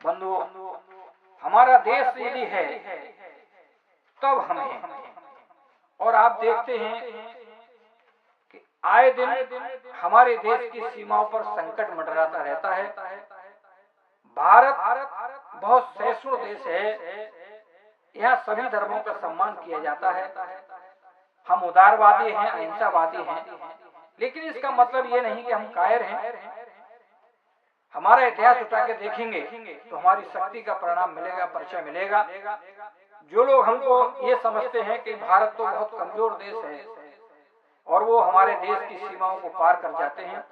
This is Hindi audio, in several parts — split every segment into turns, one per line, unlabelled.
बंधु, हमारा देश यदि है तब हम हैं। और आप देखते हैं कि आए दिन हमारे देश की सीमाओं पर संकट मंडराता रहता है। भारत बहुत सहिष्णु देश है, यहाँ सभी धर्मों का सम्मान किया जाता है। हम उदारवादी हैं, अहिंसावादी हैं, लेकिन इसका मतलब ये नहीं कि हम कायर हैं। हमारा इतिहास उठा के देखेंगे तो हमारी शक्ति का परिणाम मिलेगा, परिचय मिलेगा। जो लोग हमको ये समझते हैं कि भारत तो बहुत कमजोर देश है और वो हमारे देश की सीमाओं को पार कर जाते हैं,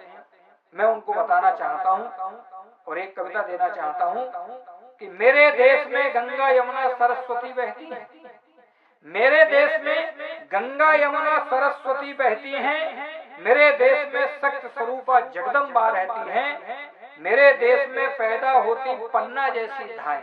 मैं उनको बताना चाहता हूँ और एक कविता देना चाहता हूँ कि मेरे देश में गंगा यमुना सरस्वती बहती है। मेरे देश में गंगा यमुना सरस्वती बहती हैं। मेरे देश में शक्ति स्वरूपा जगदम्बा रहती हैं। मेरे देश में पैदा होती पन्ना जैसी धाएं।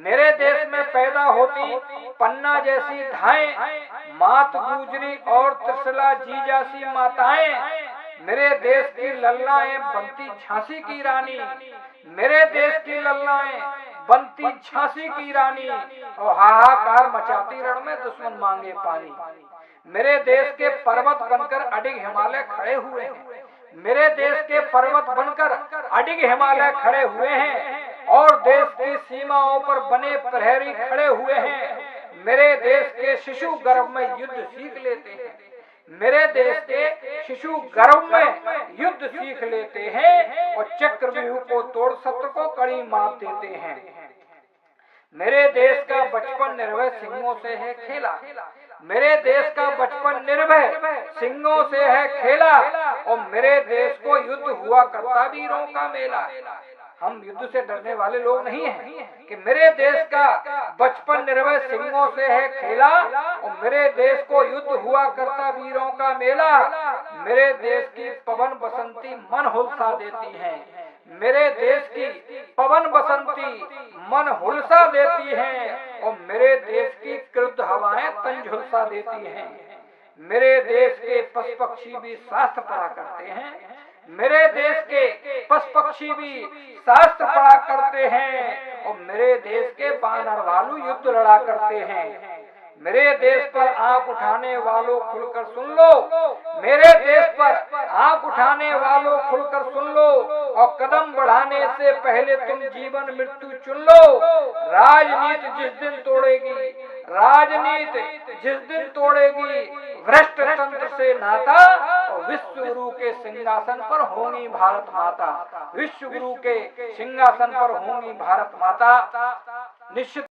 मेरे देश में पैदा होती पन्ना जैसी धाएं। मात गुजरी और त्रिशला जीजासी माताएं। मेरे देश की लल्लाएं बनती झांसी की रानी। मेरे देश की लल्लाएं बनती झांसी की रानी और हाहाकार मचाती रण में दुश्मन मांगे पानी। मेरे देश के पर्वत बनकर अडिग हिमालय खड़े हुए हैं। मेरे देश के पर्वत बनकर अडिग हिमालय खड़े हुए हैं और देश की सीमाओं पर बने प्रहरी खड़े हुए हैं। मेरे देश के शिशु गर्भ में युद्ध सीख लेते हैं। मेरे देश के शिशु गर्भ में युद्ध सीख लेते हैं और चक्रव्यूह को तोड़ शत्रु को कड़ी मात देते हैं। मेरे देश का बचपन निर्भय सिंहों से है खेला। मेरे देश का बचपन निर्भय सिंहों से है खेला और मेरे देश को युद्ध हुआ करता वीरों का मेला। हम युद्ध से डरने वाले लोग नहीं हैं कि मेरे देश का बचपन निर्भय सिंहों से है खेला और मेरे देश को युद्ध हुआ करता वीरों का मेला। मेरे देश की पवन बसंती मन हुलसा देती है। मेरे देश की पवन बसंती मन हुलसा देती है और मेरे देश की क्रुद्ध हवाएं तन झुलसा देती हैं। मेरे देश के पशु पक्षी भी शास्त्र पढ़ा करते हैं। मेरे देश के पशु पक्षी भी शास्त्र पढ़ा करते हैं और मेरे देश के बानर भालू युद्ध लड़ा करते हैं। मेरे देश पर आंख उठाने वालों खुलकर सुन लो। मेरे देश पर आंख उठाने वालों खुलकर सुन लो और कदम बढ़ाने से पहले तुम जीवन मृत्यु चुन लो। राजनीति जिस दिन तोड़ेगी, राजनीति जिस दिन तोड़ेगी भ्रष्ट तंत्र से नाता और विश्व गुरु के सिंहासन पर होंगी भारत माता। विश्व गुरु के सिंहासन पर होंगी भारत माता। निश्चित